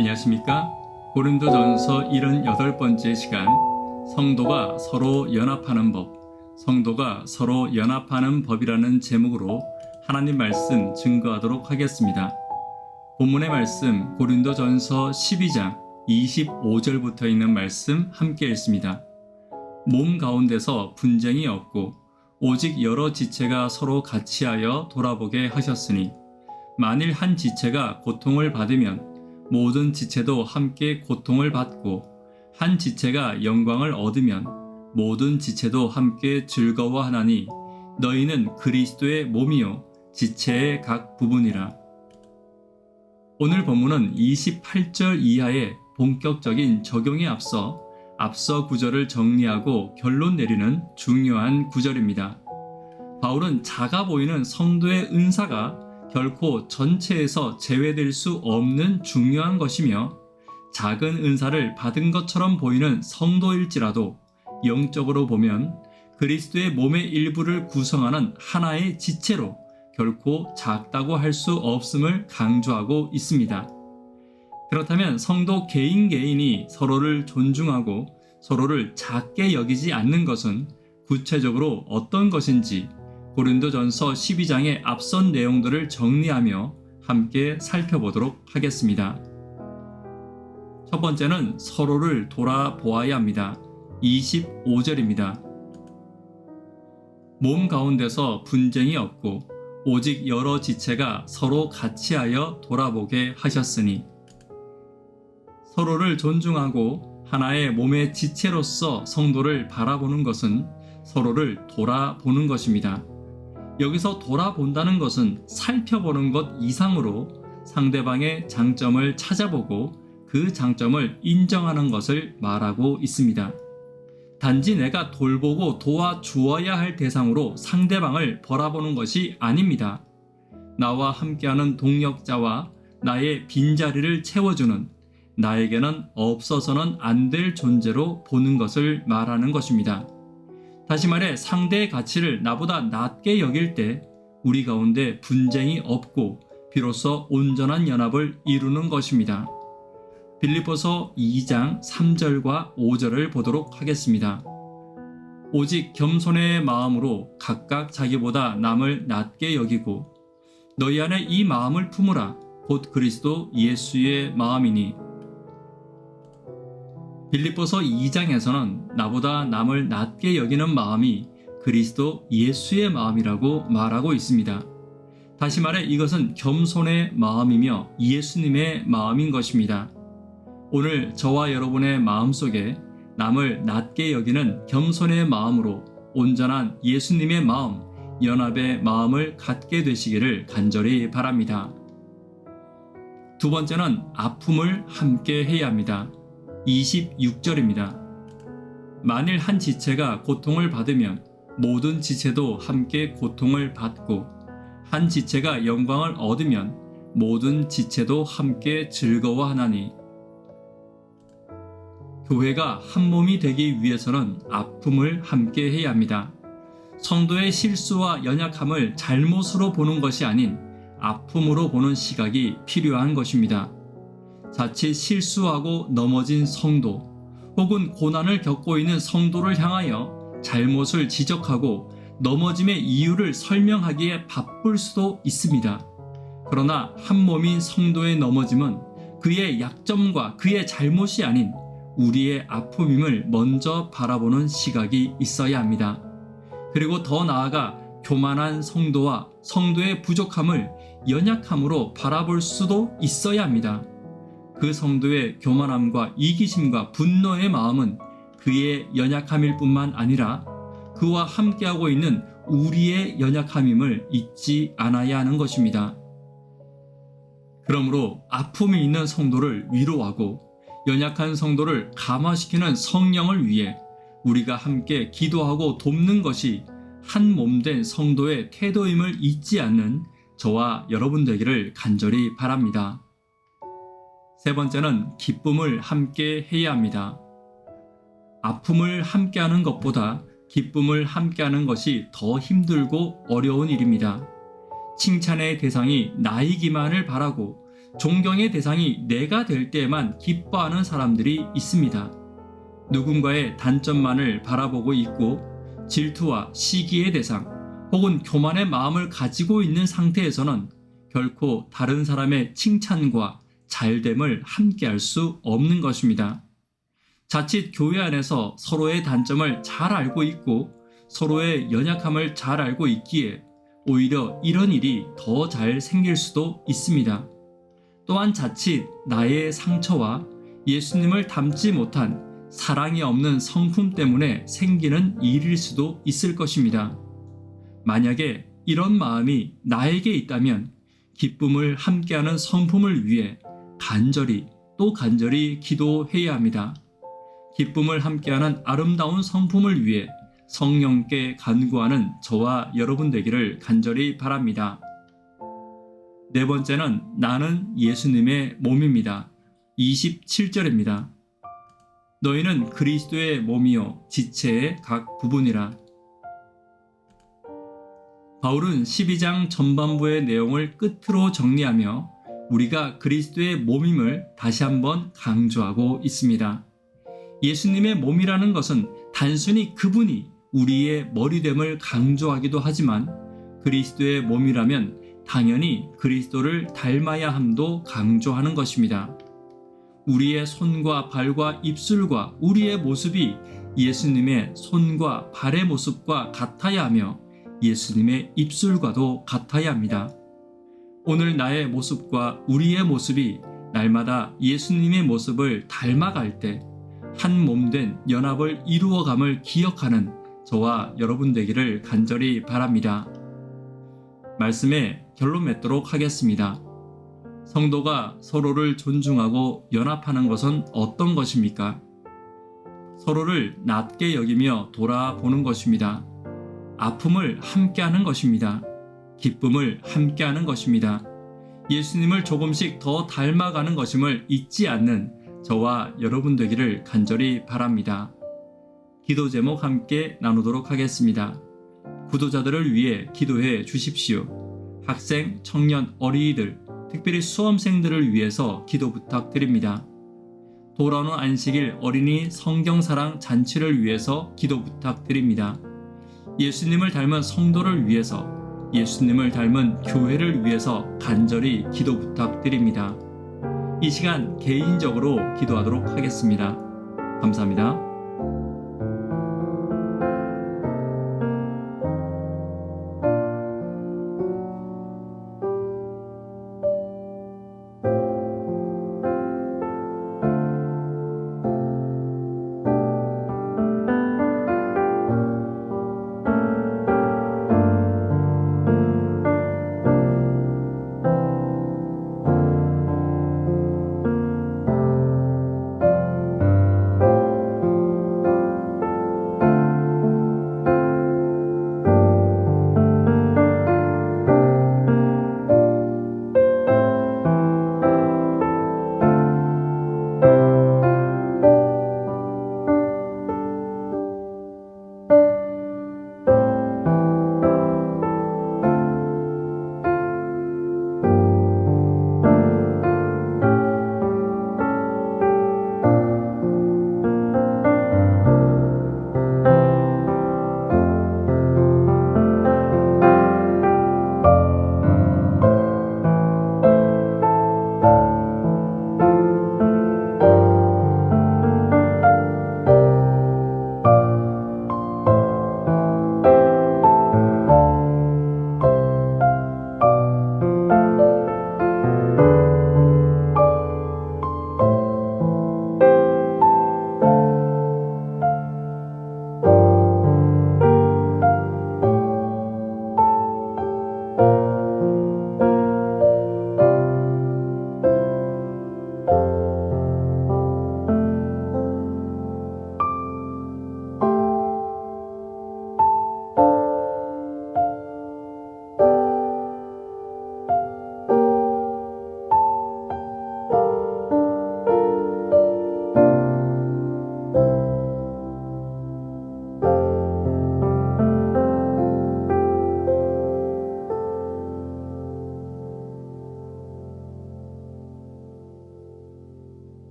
안녕하십니까? 고린도전서 78번째 시간, 성도가 서로 연합하는 법, 성도가 서로 연합하는 법이라는 제목으로 하나님 말씀 증거하도록 하겠습니다. 본문의 말씀 고린도전서 12장 25절부터 있는 말씀 함께 읽습니다. 몸 가운데서 분쟁이 없고 오직 여러 지체가 서로 같이하여 돌아보게 하셨으니 만일 한 지체가 고통을 받으면 모든 지체도 함께 고통을 받고 한 지체가 영광을 얻으면 모든 지체도 함께 즐거워하나니 너희는 그리스도의 몸이요 지체의 각 부분이라. 오늘 본문은 28절 이하의 본격적인 적용에 앞서 구절을 정리하고 결론 내리는 중요한 구절입니다. 바울은 작아 보이는 성도의 은사가 결코 전체에서 제외될 수 없는 중요한 것이며 작은 은사를 받은 것처럼 보이는 성도일지라도 영적으로 보면 그리스도의 몸의 일부를 구성하는 하나의 지체로 결코 작다고 할 수 없음을 강조하고 있습니다. 그렇다면 성도 개인이 서로를 존중하고 서로를 작게 여기지 않는 것은 구체적으로 어떤 것인지 고린도전서 12장의 앞선 내용들을 정리하며 함께 살펴보도록 하겠습니다. 첫 번째는 서로를 돌아보아야 합니다. 25절입니다. 몸 가운데서 분쟁이 없고 오직 여러 지체가 서로 같이하여 돌아보게 하셨으니, 서로를 존중하고 하나의 몸의 지체로서 성도를 바라보는 것은 서로를 돌아보는 것입니다. 여기서 돌아본다는 것은 살펴보는 것 이상으로 상대방의 장점을 찾아보고 그 장점을 인정하는 것을 말하고 있습니다. 단지 내가 돌보고 도와주어야 할 대상으로 상대방을 바라보는 것이 아닙니다. 나와 함께하는 동역자와 나의 빈자리를 채워주는, 나에게는 없어서는 안 될 존재로 보는 것을 말하는 것입니다. 다시 말해 상대의 가치를 나보다 낮게 여길 때 우리 가운데 분쟁이 없고 비로소 온전한 연합을 이루는 것입니다. 빌립보서 2장 3절과 5절을 보도록 하겠습니다. 오직 겸손의 마음으로 각각 자기보다 남을 낮게 여기고 너희 안에 이 마음을 품으라. 곧 그리스도 예수의 마음이니. 빌립보서 2장에서는 나보다 남을 낮게 여기는 마음이 그리스도 예수의 마음이라고 말하고 있습니다. 다시 말해 이것은 겸손의 마음이며 예수님의 마음인 것입니다. 오늘 저와 여러분의 마음속에 남을 낮게 여기는 겸손의 마음으로 온전한 예수님의 마음, 연합의 마음을 갖게 되시기를 간절히 바랍니다. 두 번째는 아픔을 함께 해야 합니다. 26절입니다. 만일 한 지체가 고통을 받으면 모든 지체도 함께 고통을 받고 한 지체가 영광을 얻으면 모든 지체도 함께 즐거워하나니. 교회가 한 몸이 되기 위해서는 아픔을 함께 해야 합니다. 성도의 실수와 연약함을 잘못으로 보는 것이 아닌 아픔으로 보는 시각이 필요한 것입니다. 자칫 실수하고 넘어진 성도 혹은 고난을 겪고 있는 성도를 향하여 잘못을 지적하고 넘어짐의 이유를 설명하기에 바쁠 수도 있습니다. 그러나 한 몸인 성도의 넘어짐은 그의 약점과 그의 잘못이 아닌 우리의 아픔임을 먼저 바라보는 시각이 있어야 합니다. 그리고 더 나아가 교만한 성도와 성도의 부족함을 연약함으로 바라볼 수도 있어야 합니다. 그 성도의 교만함과 이기심과 분노의 마음은 그의 연약함일 뿐만 아니라 그와 함께하고 있는 우리의 연약함임을 잊지 않아야 하는 것입니다. 그러므로 아픔이 있는 성도를 위로하고 연약한 성도를 감화시키는 성령을 위해 우리가 함께 기도하고 돕는 것이 한 몸된 성도의 태도임을 잊지 않는 저와 여러분 되기를 간절히 바랍니다. 세 번째는 기쁨을 함께 해야 합니다. 아픔을 함께하는 것보다 기쁨을 함께하는 것이 더 힘들고 어려운 일입니다. 칭찬의 대상이 나이기만을 바라고 존경의 대상이 내가 될 때에만 기뻐하는 사람들이 있습니다. 누군가의 단점만을 바라보고 있고 질투와 시기의 대상 혹은 교만의 마음을 가지고 있는 상태에서는 결코 다른 사람의 칭찬과 잘됨을 함께할 수 없는 것입니다. 자칫 교회 안에서 서로의 단점을 잘 알고 있고 서로의 연약함을 잘 알고 있기에 오히려 이런 일이 더 잘 생길 수도 있습니다. 또한 자칫 나의 상처와 예수님을 닮지 못한 사랑이 없는 성품 때문에 생기는 일일 수도 있을 것입니다. 만약에 이런 마음이 나에게 있다면 기쁨을 함께하는 성품을 위해 간절히 또 간절히 기도해야 합니다. 기쁨을 함께하는 아름다운 성품을 위해 성령께 간구하는 저와 여러분 되기를 간절히 바랍니다. 네 번째는 나는 예수님의 몸입니다. 27절입니다. 너희는 그리스도의 몸이요 지체의 각 부분이라. 바울은 12장 전반부의 내용을 끝으로 정리하며 우리가 그리스도의 몸임을 다시 한번 강조하고 있습니다. 예수님의 몸이라는 것은 단순히 그분이 우리의 머리됨을 강조하기도 하지만 그리스도의 몸이라면 당연히 그리스도를 닮아야 함도 강조하는 것입니다. 우리의 손과 발과 입술과 우리의 모습이 예수님의 손과 발의 모습과 같아야 하며 예수님의 입술과도 같아야 합니다. 오늘 나의 모습과 우리의 모습이 날마다 예수님의 모습을 닮아갈 때 한 몸된 연합을 이루어감을 기억하는 저와 여러분 되기를 간절히 바랍니다. 말씀에 결론 맺도록 하겠습니다. 성도가 서로를 존중하고 연합하는 것은 어떤 것입니까? 서로를 낮게 여기며 돌아보는 것입니다. 아픔을 함께하는 것입니다. 기쁨을 함께하는 것입니다. 예수님을 조금씩 더 닮아가는 것임을 잊지 않는 저와 여러분 되기를 간절히 바랍니다. 기도 제목 함께 나누도록 하겠습니다. 구도자들을 위해 기도해 주십시오. 학생, 청년, 어린이들, 특별히 수험생들을 위해서 기도 부탁드립니다. 돌아오는 안식일 어린이 성경사랑 잔치를 위해서 기도 부탁드립니다. 예수님을 닮은 성도를 위해서, 예수님을 닮은 교회를 위해서 간절히 기도 부탁드립니다. 이 시간 개인적으로 기도하도록 하겠습니다. 감사합니다.